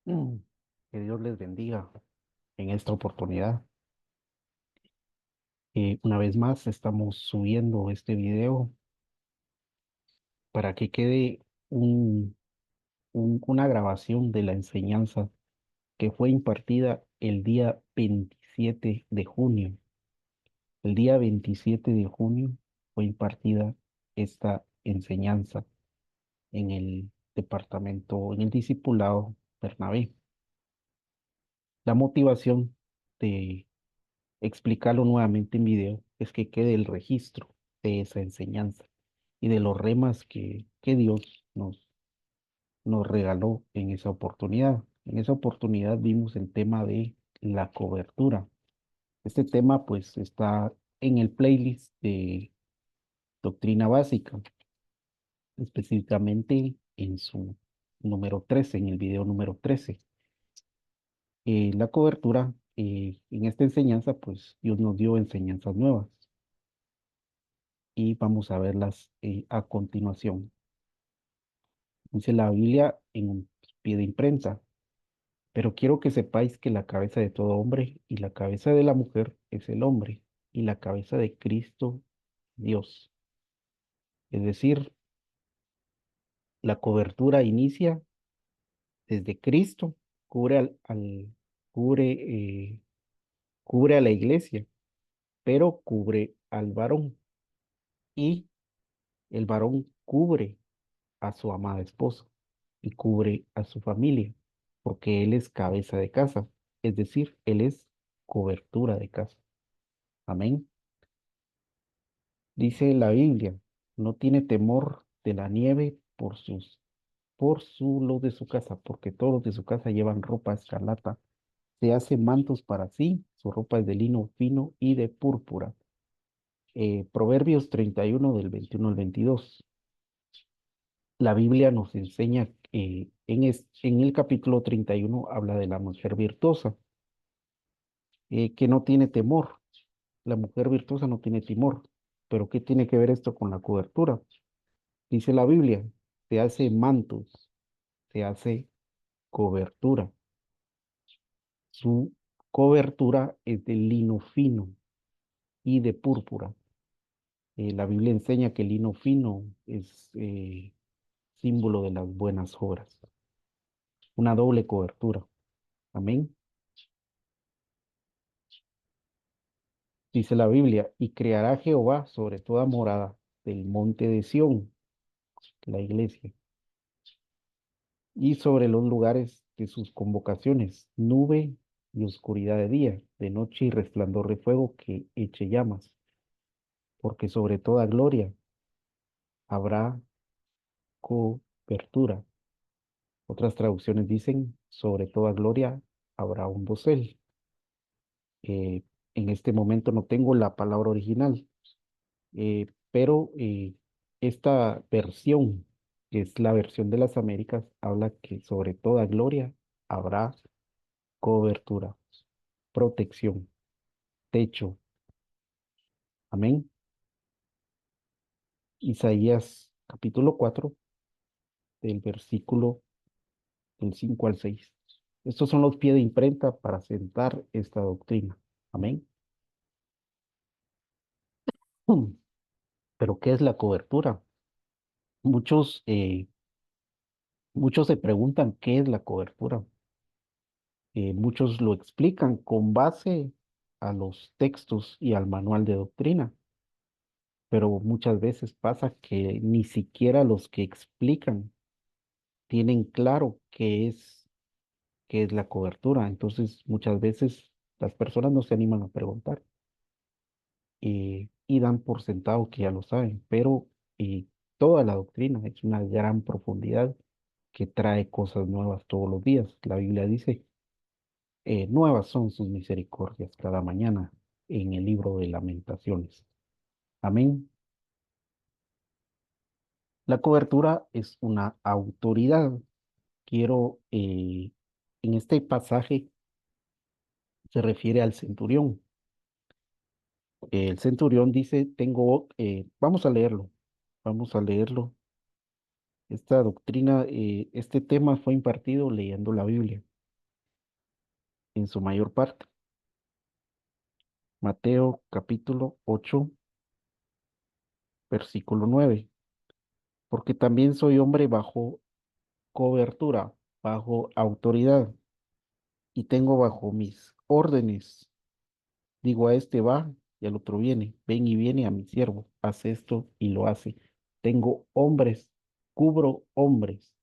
Mm, Que Dios les bendiga en esta oportunidad. Una vez más estamos subiendo este video para que quede una grabación de la enseñanza que fue impartida el día 27 de junio. El día 27 de junio fue impartida esta enseñanza en el departamento, en el discipulado Bernabé. La motivación de explicarlo nuevamente en video es que quede el registro de esa enseñanza y de los remas que Dios nos regaló en esa oportunidad. En esa oportunidad vimos el tema de la cobertura. Este tema pues está en el playlist de doctrina básica, específicamente en su número 13, en el video número 13. La cobertura, en esta enseñanza pues Dios nos dio enseñanzas nuevas y vamos a verlas a continuación. Dice la Biblia en un pie de imprenta, pero quiero que sepáis que la cabeza de todo hombre y la cabeza de la mujer es el hombre y la cabeza de Cristo Dios. Es decir, la cobertura inicia desde Cristo, cubre cubre, cubre a la iglesia, pero cubre al varón y el varón cubre a su amada esposa y cubre a su familia, porque él es cabeza de casa, es decir, él es cobertura de casa. Amén. Dice la Biblia, no tiene temor de la nieve por su los de su casa, porque todos los de su casa llevan ropa escarlata. Se hace mantos para sí, su ropa es de lino fino y de púrpura. Proverbios 31 del 21 al 22. La Biblia nos enseña, en el capítulo 31 habla de la mujer virtuosa, que no tiene temor. La mujer virtuosa no tiene temor. Pero ¿qué tiene que ver esto con la cobertura? Dice la Biblia, se hace mantos, se hace cobertura. Su cobertura es de lino fino y de púrpura. La Biblia enseña que el lino fino es símbolo de las buenas obras, una doble cobertura. Amén. Dice la Biblia, y creará Jehová sobre toda morada del monte de Sión, la iglesia, y sobre los lugares de sus convocaciones, nube y oscuridad de día, de noche y resplandor de fuego que eche llamas, porque sobre toda gloria habrá cobertura. Otras traducciones dicen, sobre toda gloria habrá un dosel. Eh, en este momento no tengo la palabra original, pero esta versión, que es la versión de las Américas, habla que sobre toda gloria habrá cobertura, protección, techo. Amén. Isaías capítulo 4 del versículo del 5 al 6. Estos son los pies de imprenta para sentar esta doctrina. Amén. Pero ¿qué es la cobertura? Muchos, muchos se preguntan qué es la cobertura. Muchos lo explican con base a los textos y al manual de doctrina, pero muchas veces pasa que ni siquiera los que explican tienen claro qué es la cobertura. Entonces, muchas veces las personas no se animan a preguntar y dan por sentado que ya lo saben, pero toda la doctrina es una gran profundidad que trae cosas nuevas todos los días. La Biblia dice, nuevas son sus misericordias cada mañana en el libro de Lamentaciones. Amén. La cobertura es una autoridad. Quiero, en este pasaje se refiere al centurión. El centurión dice, vamos a leerlo. Esta doctrina, este tema fue impartido leyendo la Biblia. en su mayor parte. Mateo capítulo 8, versículo 9. Porque también soy hombre bajo cobertura, bajo autoridad, y tengo bajo mis órdenes. Digo a este va y al otro viene, ven y viene a mi siervo, hace esto y lo hace. Tengo hombres, cubro hombres,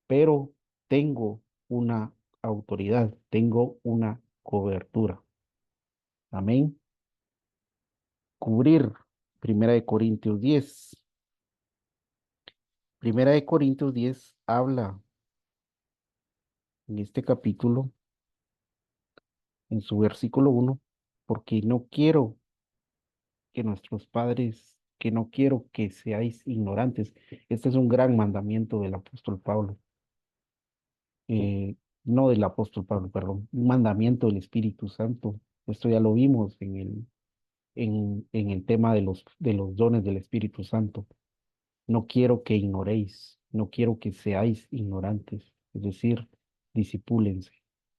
pero tengo una autoridad, tengo una cobertura. Amén. Cubrir. Primera de Corintios 10. Primera de Corintios 10 habla en este capítulo, en su versículo 1, porque no quiero que nuestros padres, que no quiero que seáis ignorantes. Este es un gran mandamiento del apóstol Pablo, no del apóstol Pablo, perdón, un mandamiento del Espíritu Santo. Esto ya lo vimos en el tema de los dones del Espíritu Santo. No quiero que ignoréis, no quiero que seáis ignorantes, es decir, disipúlense.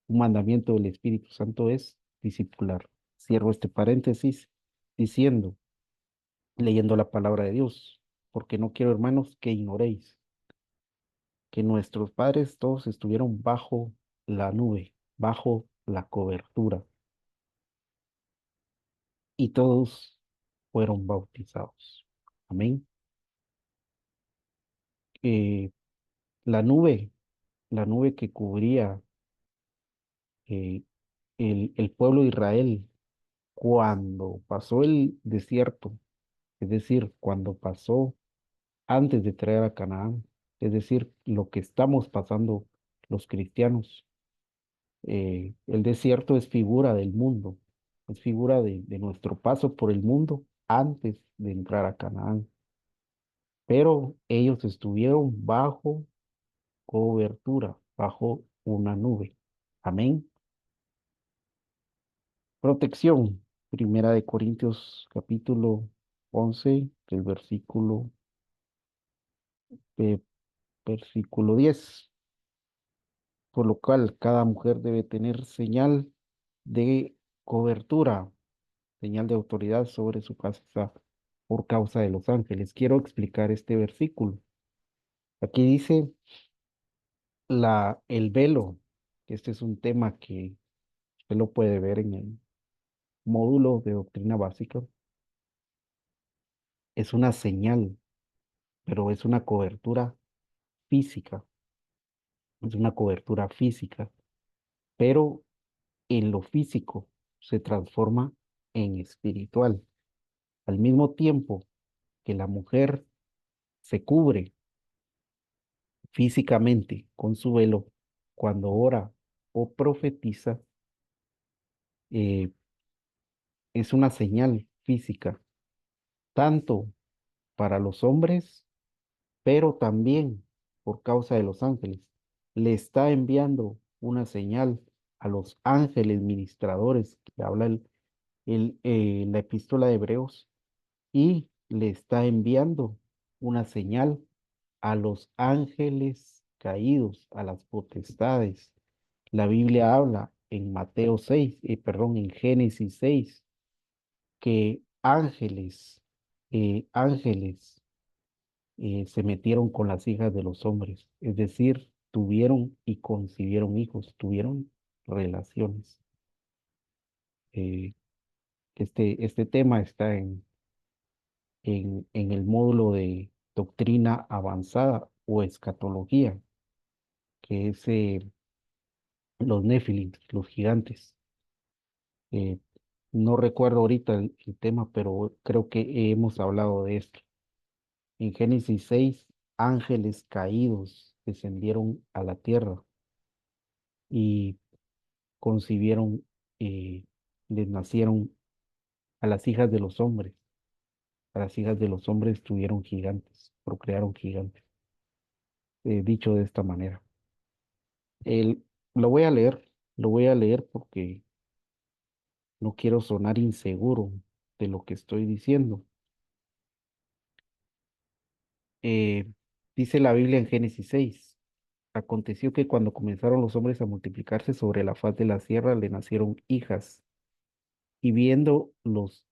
Un mandamiento del Espíritu Santo es discipular. Cierro este paréntesis diciendo, leyendo la palabra de Dios, porque no quiero, hermanos, que ignoréis que nuestros padres todos estuvieron bajo la nube, bajo la cobertura, y todos fueron bautizados. Amén. Eh, la nube, la nube que cubría eh, el pueblo de Israel cuando pasó el desierto, es decir, cuando pasó antes de traer a Canaán, es decir, lo que estamos pasando los cristianos. El desierto es figura del mundo, es figura de nuestro paso por el mundo antes de entrar a Canaán, pero ellos estuvieron bajo cobertura, bajo una nube. Amén. Protección. Primera de Corintios capítulo 11, el eh, versículo 10. Por lo cual cada mujer debe tener señal de cobertura, señal de autoridad sobre su casa por causa de los ángeles. Quiero explicar este versículo. Aquí dice el velo, que este es un tema que usted lo puede ver en el módulo de doctrina básica. Es una señal, pero es una cobertura física, es una cobertura física, pero en lo físico se transforma en espiritual. Al mismo tiempo que la mujer se cubre físicamente con su velo cuando ora o profetiza, eh, es una señal física, tanto para los hombres, pero también por causa de los ángeles. Le está enviando una señal a los ángeles ministradores que habla la epístola de Hebreos, y le está enviando una señal a los ángeles caídos, a las potestades. La Biblia habla en Mateo 6, perdón, en Génesis 6, que ángeles se metieron con las hijas de los hombres, es decir, tuvieron y concibieron hijos, tuvieron relaciones. Eh, este tema está en el módulo de doctrina avanzada o escatología, que es los Nephilim, los gigantes. Eh, no recuerdo ahorita el tema, pero creo que hemos hablado de esto. En Génesis 6, ángeles caídos descendieron a la tierra y concibieron, eh, les nacieron a las hijas de los hombres. A las hijas de los hombres tuvieron gigantes, procrearon gigantes. Dicho de esta manera. El, lo voy a leer, lo voy a leer porque no quiero sonar inseguro de lo que estoy diciendo. Eh, Dice la Biblia en Génesis 6. Aconteció que cuando comenzaron los hombres a multiplicarse sobre la faz de la tierra, le nacieron hijas. Y viendo los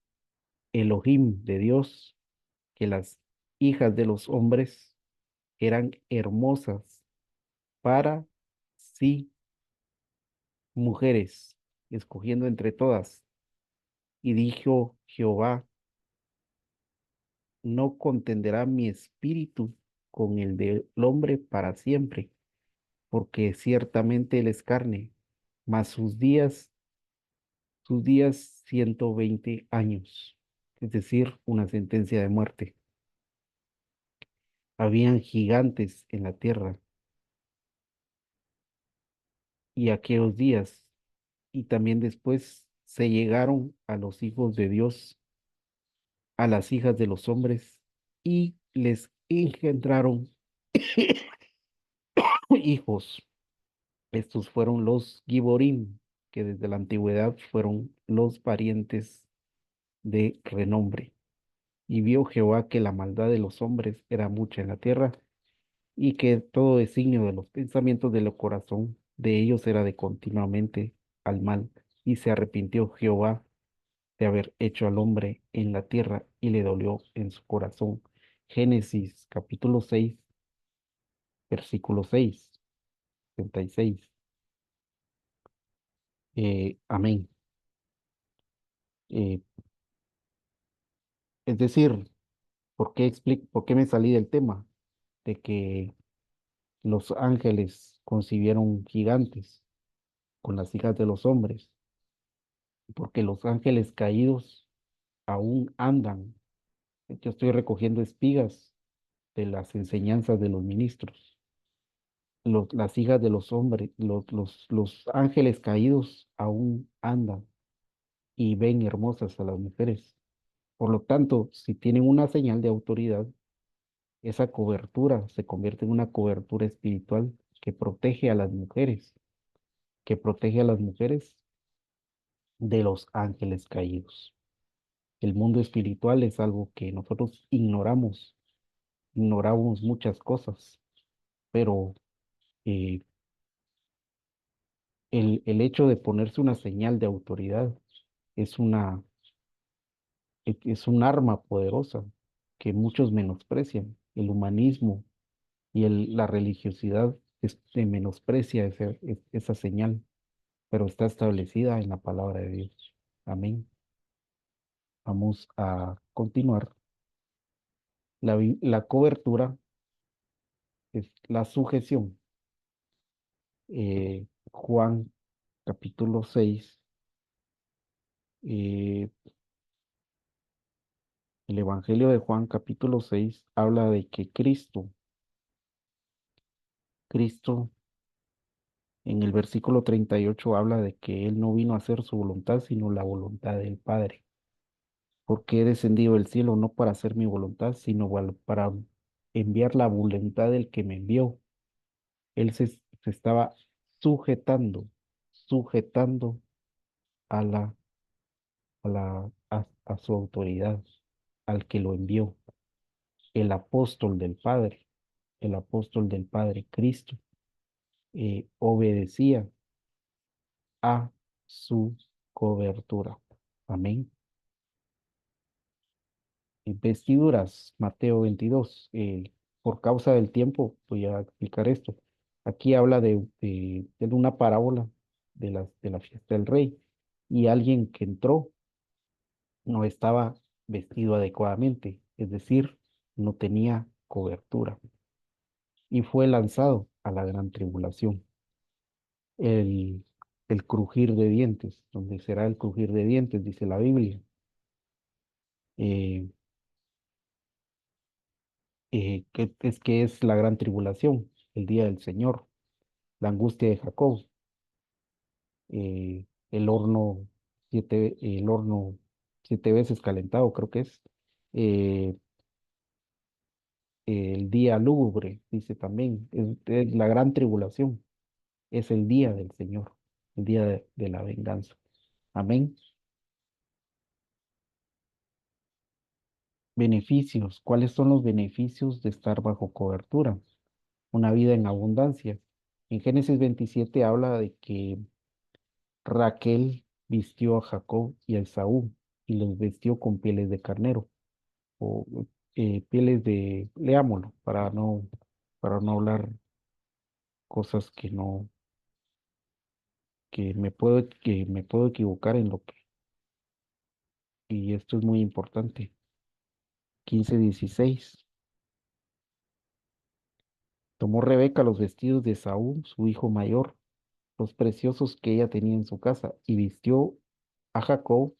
Elohim de Dios, que las hijas de los hombres eran hermosas para sí mujeres, escogiendo entre todas. Y dijo Jehová, no contenderá mi espíritu con el del hombre para siempre, porque ciertamente él es carne, mas sus días 120 años, es decir, una sentencia de muerte. Habían gigantes en la tierra y aquellos días, y también después se llegaron a los hijos de Dios, a las hijas de los hombres, y les engendraron hijos. Estos fueron los Giborim, que desde la antigüedad fueron los parientes de renombre. Y vio Jehová que la maldad de los hombres era mucha en la tierra, y que todo designio de los pensamientos del corazón de ellos era de continuamente al mal. Y se arrepintió Jehová de haber hecho al hombre en la tierra, y le dolió en su corazón. Génesis capítulo 6 versículo 6, 36. Amén. Eh, es decir, ¿por qué me salí del tema? De que los ángeles concibieron gigantes con las hijas de los hombres, porque los ángeles caídos aún andan. Yo estoy recogiendo espigas de las enseñanzas de los ministros. Las hijas de los hombres, los ángeles caídos aún andan y ven hermosas a las mujeres. Por lo tanto, si tienen una señal de autoridad, esa cobertura se convierte en una cobertura espiritual que protege a las mujeres, que protege a las mujeres de los ángeles caídos. El mundo espiritual es algo que nosotros ignoramos, ignoramos muchas cosas, pero eh, el hecho de ponerse una señal de autoridad es es un arma poderosa que muchos menosprecian. El humanismo y la religiosidad menosprecia esa señal, pero está establecida en la palabra de Dios. Amén. Vamos a continuar. La cobertura es la sujeción. Juan capítulo 6, eh, el Evangelio de Juan capítulo 6 habla de que Cristo en el versículo 38 habla de que Él no vino a hacer su voluntad, sino la voluntad del Padre. Porque he descendido del cielo no para hacer mi voluntad, sino para enviar la voluntad del que me envió. Él se estaba sujetando, sujetando a a su autoridad, al que lo envió, el apóstol del Padre, el apóstol del Padre Cristo, obedecía a su cobertura. Amén. Vestiduras, Mateo 22. Por causa del tiempo, voy a explicar esto. Aquí habla de una parábola de la fiesta del rey, y alguien que entró no estaba vestido adecuadamente, es decir, no tenía cobertura, y fue lanzado a la gran tribulación, el, el crujir de dientes, donde será el crujir de dientes, dice la Biblia. Eh, que es la gran tribulación, el día del Señor, la angustia de Jacob, el horno 7 veces calentado, creo que es, eh, el día lúgubre, dice también, es la gran tribulación, es el día del Señor, el día de la venganza. Amén. Beneficios. ¿Cuáles son los beneficios de estar bajo cobertura? Una vida en abundancia. En Génesis 27 habla de que Raquel vistió a Jacob y a Esaú y los vistió con pieles de carnero o pieles de, leámoslo, para no hablar cosas que me puedo equivocar en lo que, y esto es muy importante. 15:16. Tomó Rebeca los vestidos de Saúl, su hijo mayor, los preciosos que ella tenía en su casa, y vistió a Jacob,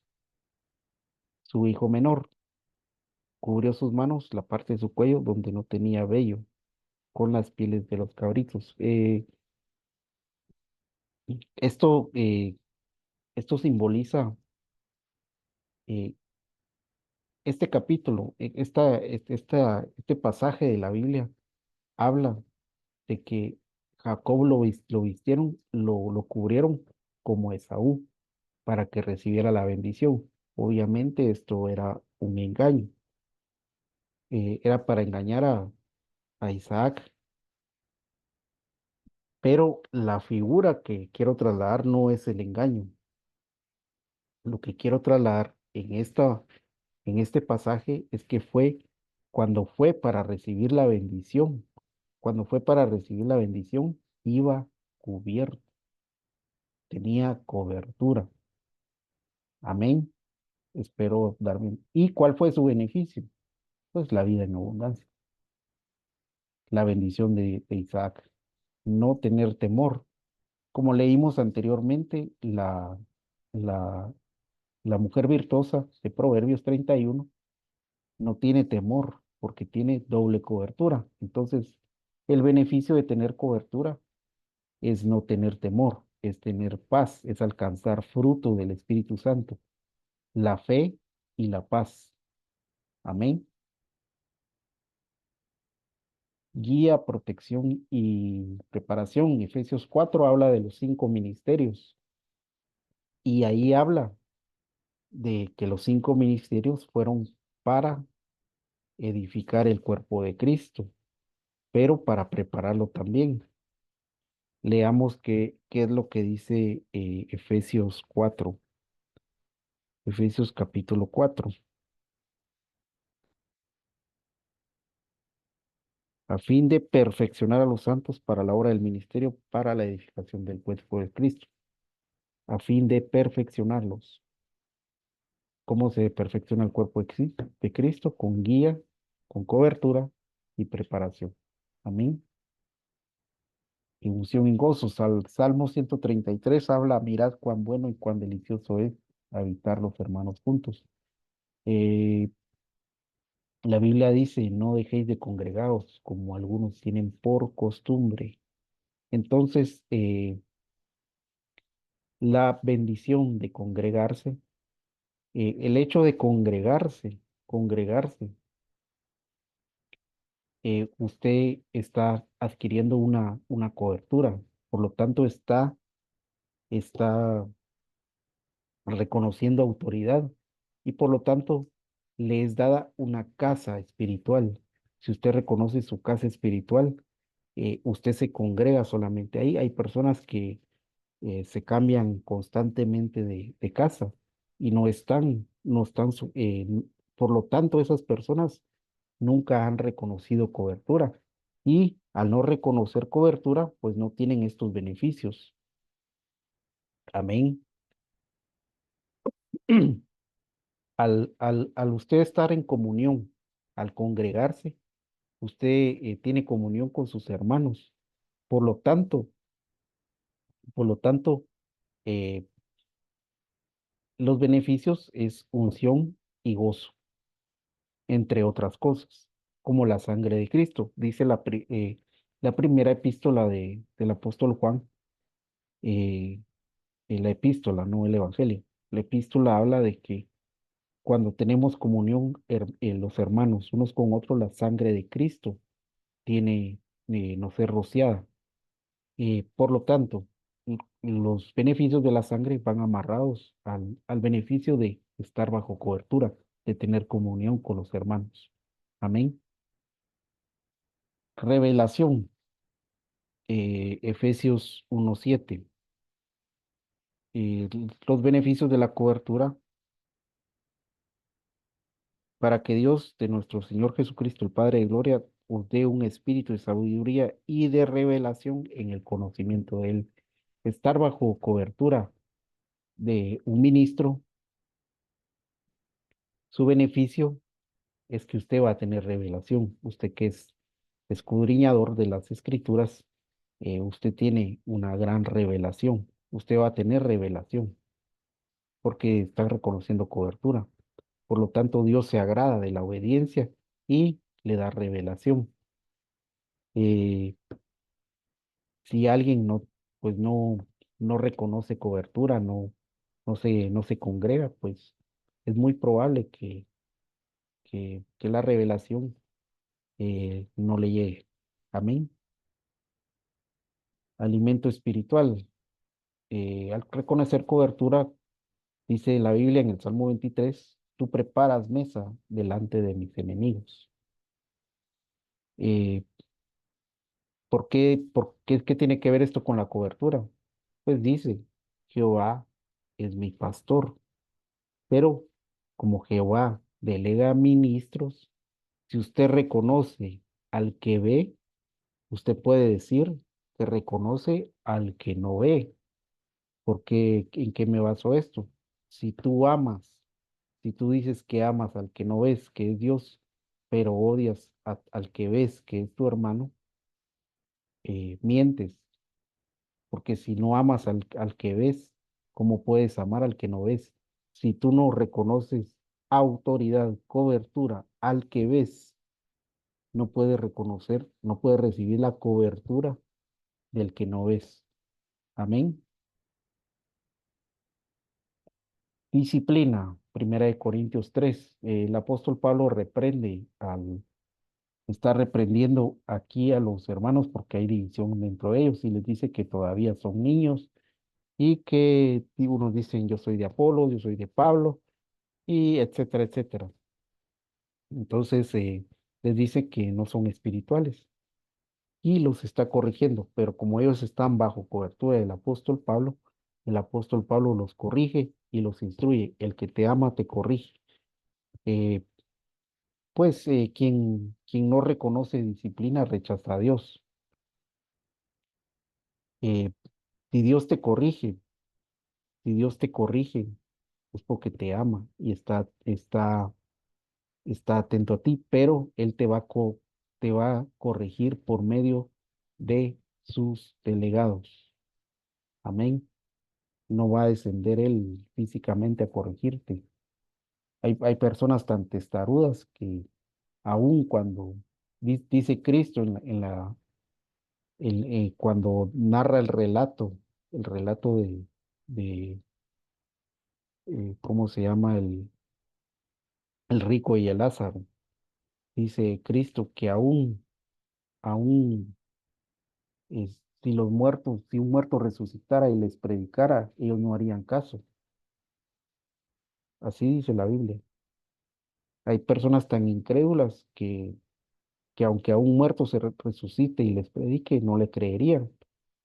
su hijo menor. Cubrió sus manos, la parte de su cuello donde no tenía vello, con las pieles de los cabritos. Esto, esto simboliza eh, este capítulo, este pasaje de la Biblia habla de que Jacob lo vistieron, lo cubrieron como Esaú para que recibiera la bendición. Obviamente esto era un engaño, era para engañar a Isaac, pero la figura que quiero trasladar no es el engaño. Lo que quiero trasladar en este pasaje es que fue cuando fue para recibir la bendición. Cuando fue para recibir la bendición, iba cubierto, tenía cobertura. Amén. Espero darme. ¿Y cuál fue su beneficio? Pues la vida en abundancia, la bendición de Isaac, no tener temor. Como leímos anteriormente, la, la mujer virtuosa de Proverbios 31 no tiene temor porque tiene doble cobertura. Entonces, el beneficio de tener cobertura es no tener temor, es tener paz, es alcanzar fruto del Espíritu Santo, la fe y la paz. Amén. Guía, protección y preparación. Efesios 4 habla de los 5 ministerios y ahí habla de que los 5 ministerios fueron para edificar el cuerpo de Cristo, pero para prepararlo también. Leamos qué es lo que dice Efesios 4, Efesios capítulo 4. A fin de perfeccionar a los santos para la obra del ministerio, para la edificación del cuerpo de Cristo, a fin de perfeccionarlos. ¿Cómo se perfecciona el cuerpo de Cristo? Con guía, con cobertura y preparación. Amén. Y unción y gozo. Salmo 133 habla, mirad cuán bueno y cuán delicioso es habitar los hermanos juntos. Eh, la Biblia dice, no dejéis de congregaros como algunos tienen por costumbre. Entonces, la bendición de congregarse, el hecho de congregarse, usted está adquiriendo una cobertura, por lo tanto está reconociendo autoridad y por lo tanto le es dada una casa espiritual. Si usted reconoce su casa espiritual, usted se congrega solamente ahí. Hay personas que se cambian constantemente de casa y no están, por lo tanto, esas personas nunca han reconocido cobertura y al no reconocer cobertura, pues no tienen estos beneficios. Amén. Al usted estar en comunión, al congregarse, usted tiene comunión con sus hermanos. Por lo tanto, por lo tanto, eh, los beneficios es unción y gozo, entre otras cosas, como la sangre de Cristo. Dice la primera epístola del apóstol Juan, eh, la epístola, no el evangelio. La epístola habla de que cuando tenemos comunión, los hermanos unos con otros, la sangre de Cristo tiene, no ser rociada. Por lo tanto, los beneficios de la sangre van amarrados al beneficio de estar bajo cobertura, de tener comunión con los hermanos. Amén. Revelación. Efesios 1:7. Los beneficios de la cobertura para que Dios de nuestro Señor Jesucristo, el Padre de Gloria, os dé un espíritu de sabiduría y de revelación en el conocimiento de Él. Estar bajo cobertura de un ministro, su beneficio es que usted va a tener revelación. Usted que es escudriñador de las escrituras, usted tiene una gran revelación. Usted va a tener revelación porque está reconociendo cobertura. Por lo tanto, Dios se agrada de la obediencia y le da revelación. Eh, si alguien pues no reconoce cobertura, no se congrega, pues es muy probable que la revelación no le llegue. Amén. Alimento espiritual. Al reconocer cobertura, dice la Biblia en el Salmo 23, tú preparas mesa delante de mis enemigos. Eh, ¿Qué tiene que ver esto con la cobertura? Pues dice, Jehová es mi pastor, pero como Jehová delega ministros, si usted reconoce al que ve, usted puede decir que reconoce al que no ve. Porque, ¿en qué me baso esto? Si tú amas, si tú dices que amas al que no ves, que es Dios, pero odias al que ves, que es tu hermano, mientes. Porque si no amas al que ves, ¿cómo puedes amar al que no ves? Si tú no reconoces autoridad, cobertura al que ves, no puedes reconocer, no puedes recibir la cobertura del que no ves. Amén. Disciplina, Primera de Corintios 3. El apóstol Pablo está reprendiendo aquí a los hermanos porque hay división dentro de ellos y les dice que todavía son niños y que unos dicen yo soy de Apolo, yo soy de Pablo y etcétera, etcétera. Entonces les dice que no son espirituales y los está corrigiendo, pero como ellos están bajo cobertura del apóstol Pablo, el apóstol Pablo los corrige y los instruye. El que te ama te corrige. Eh, pues quien no reconoce disciplina rechaza a Dios. Eh, si Dios te corrige, si Dios te corrige, es porque te ama y está atento a ti, pero Él te va a corregir por medio de sus delegados. Amén. No va a descender Él físicamente a corregirte. Hay personas tan testarudas que aun cuando dice Cristo cuando narra el relato de ¿cómo se llama? El rico y el Lázaro. Dice Cristo que aún si un muerto resucitara y les predicara, ellos no harían caso. Así dice la Biblia. Hay personas tan incrédulas que aunque a un muerto resucite y les predique, no le creerían.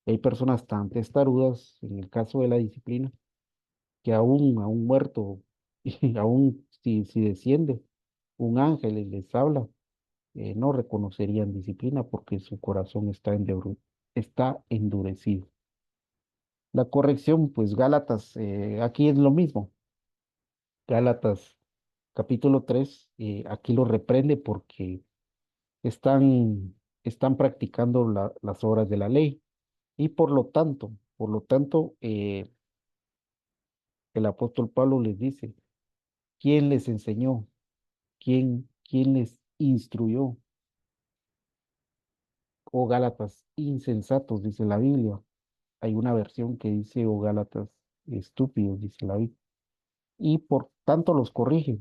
Hay personas tan testarudas, en el caso de la disciplina, que aún a un muerto, y aún si desciende un ángel y les habla, no reconocerían disciplina porque su corazón está endurecido. La corrección, pues Gálatas, aquí es lo mismo. Gálatas capítulo 3 aquí lo reprende porque están practicando las obras de la ley y por lo tanto, el apóstol Pablo les dice, ¿quién les enseñó? ¿Quién les instruyó? Oh Gálatas, insensatos, dice la Biblia. Hay una versión que dice, oh Gálatas, estúpidos, dice la Biblia. Y por tanto los corrige.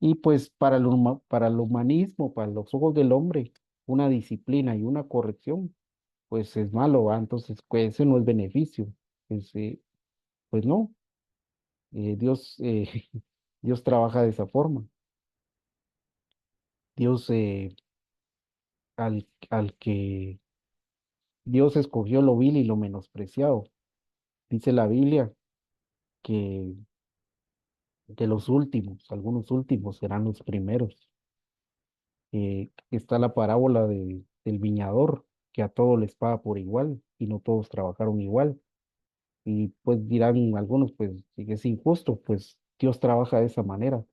Y pues para el humanismo, para los ojos del hombre, una disciplina y una corrección, pues es malo, ¿va? Entonces, pues ese no es beneficio. Pues, pues no, Dios, Dios trabaja de esa forma. Dios al que Dios escogió lo vil y lo menospreciado. Dice la Biblia que, que los últimos, algunos últimos serán los primeros. Está la parábola del viñador, que a todos les paga por igual y no todos trabajaron igual. Y pues dirán algunos, pues si es injusto, pues Dios trabaja de esa manera.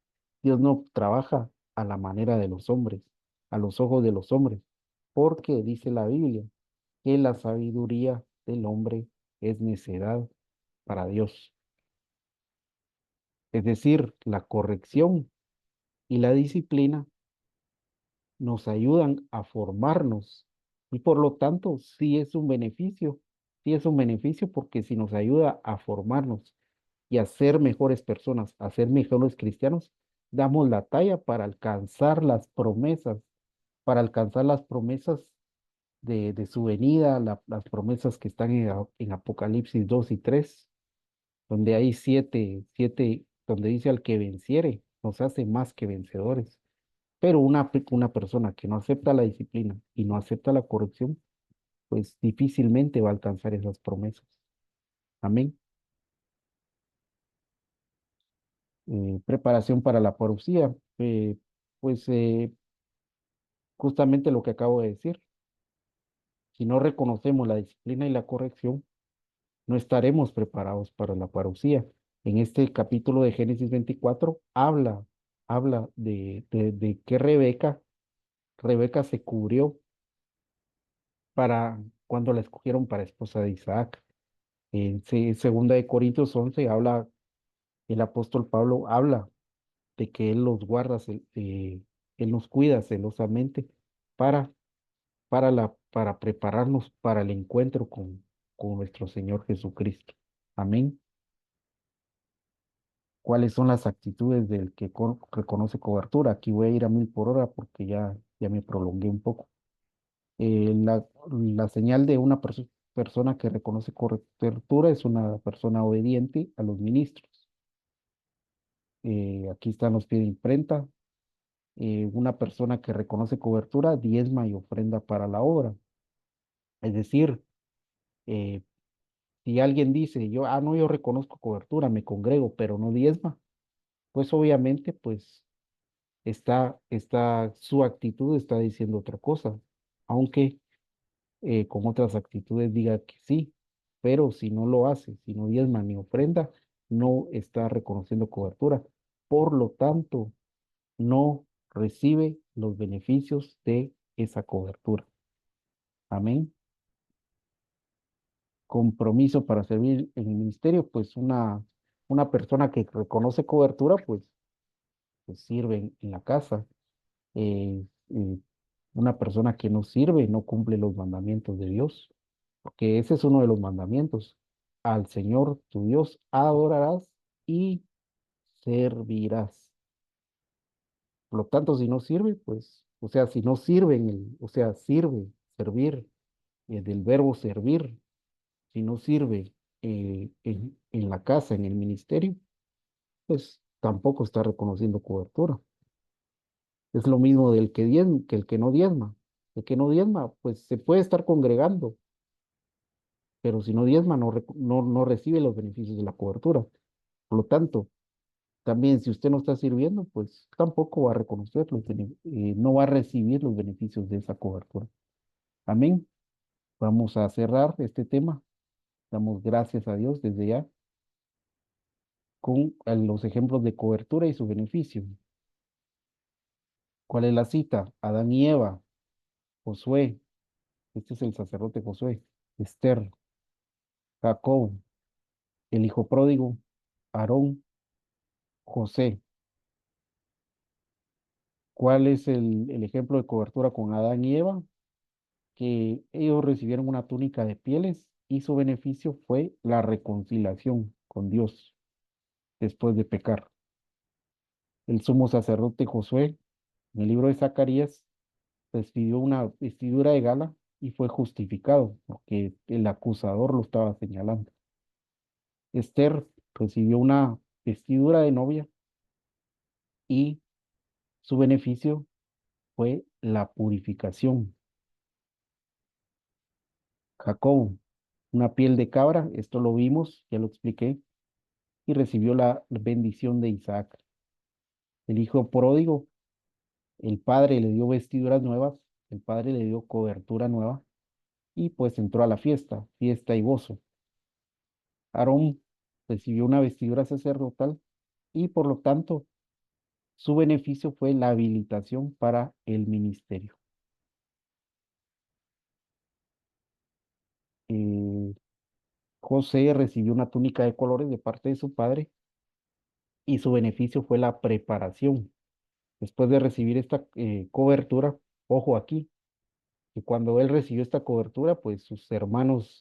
Dios no trabaja a la manera de los hombres, a los ojos de los hombres, porque dice la Biblia que la sabiduría del hombre es necedad para Dios. Es decir, la corrección y la disciplina nos ayudan a formarnos y por lo tanto sí es un beneficio porque si nos ayuda a formarnos y a ser mejores personas, a ser mejores cristianos, damos la talla para alcanzar las promesas de su venida, las promesas que están en Apocalipsis 2 y 3 donde hay siete, donde dice al que venciere, nos hace más que vencedores. Pero una persona que no acepta la disciplina y no acepta la corrección, pues difícilmente va a alcanzar esas promesas. Amén. Preparación para la parucía. Pues justamente lo que acabo de decir. Si no reconocemos la disciplina y la corrección, no estaremos preparados para la parucía. En este capítulo de Génesis 24 habla de que Rebeca se cubrió para cuando la escogieron para esposa de Isaac. En segunda de Corintios 11 el apóstol Pablo habla de que él los guarda, él nos cuida celosamente para, para prepararnos para el encuentro con nuestro Señor Jesucristo. Amén. ¿Cuáles son las actitudes del que reconoce cobertura? Aquí voy a ir a 1000 por hora porque ya me prolongué un poco. La señal de una persona que reconoce cobertura es una persona obediente a los ministros. Aquí están los pies de imprenta. Una persona que reconoce cobertura diezma y ofrenda para la obra. Es decir, eh, si alguien dice, no, yo reconozco cobertura, me congrego, pero no diezma, pues obviamente, pues su actitud está diciendo otra cosa, aunque con otras actitudes diga que sí, pero si no lo hace, si no diezma ni ofrenda, no está reconociendo cobertura. Por lo tanto, no recibe los beneficios de esa cobertura. Amén. Compromiso para servir en el ministerio, pues una persona que reconoce cobertura, pues sirve en la casa. Eh, una persona que no sirve no cumple los mandamientos de Dios, porque ese es uno de los mandamientos. Al Señor tu Dios adorarás y servirás. Por lo tanto, si no sirve, pues, o sea, si no sirve o sea, sirve, servir, del verbo servir, si no sirve en la casa, en el ministerio, pues tampoco está reconociendo cobertura. Es lo mismo que el que no diezma. El que no diezma, pues se puede estar congregando, pero si no diezma, no recibe los beneficios de la cobertura. Por lo tanto, también si usted no está sirviendo, pues tampoco va a reconocer no va a recibir los beneficios de esa cobertura. Amén. Vamos a cerrar este tema. Damos gracias a Dios desde ya con los ejemplos de cobertura y su beneficio. ¿Cuál es la cita? Adán y Eva, Josué, este es el sacerdote Josué, Esther, Jacob, el hijo pródigo, Aarón, José. ¿Cuál es el ejemplo de cobertura con Adán y Eva? Que ellos recibieron una túnica de pieles y su beneficio fue la reconciliación con Dios después de pecar. El sumo sacerdote Josué, en el libro de Zacarías, despidió una vestidura de gala y fue justificado porque el acusador lo estaba señalando. Esther recibió una vestidura de novia y su beneficio fue la purificación. Jacob, una piel de cabra, esto lo vimos, ya lo expliqué, y recibió la bendición de Isaac. El hijo pródigo, el padre le dio vestiduras nuevas, el padre le dio cobertura nueva, y pues entró a la fiesta, fiesta y gozo. Aarón recibió una vestidura sacerdotal y por lo tanto su beneficio fue la habilitación para el ministerio. Eh, José recibió una túnica de colores de parte de su padre y su beneficio fue la preparación. Después de recibir esta cobertura, ojo aquí, que cuando él recibió esta cobertura, pues sus hermanos,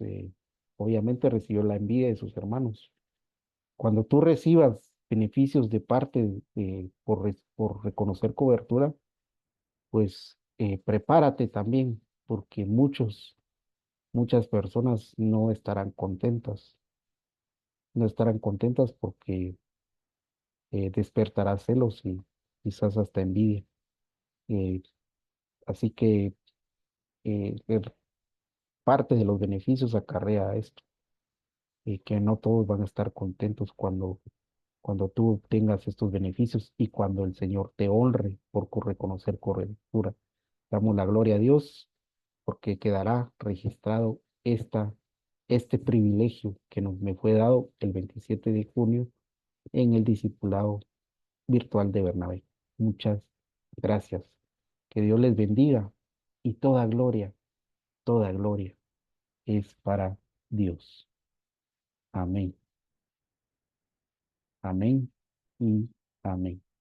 obviamente recibió la envidia de sus hermanos. Cuando tú recibas beneficios de parte por reconocer cobertura, pues prepárate también, porque muchas personas no estarán contentas, no estarán contentas porque despertará celos y quizás hasta envidia. Eh, Así que parte de los beneficios acarrea esto, que no todos van a estar contentos cuando tú obtengas estos beneficios y cuando el Señor te honre por reconocer cobertura. Damos la gloria a Dios porque quedará registrado este privilegio que me fue dado el 27 de junio en el discipulado virtual de Bernabé. Muchas gracias. Que Dios les bendiga y toda gloria es para Dios. Amén, amén y amén.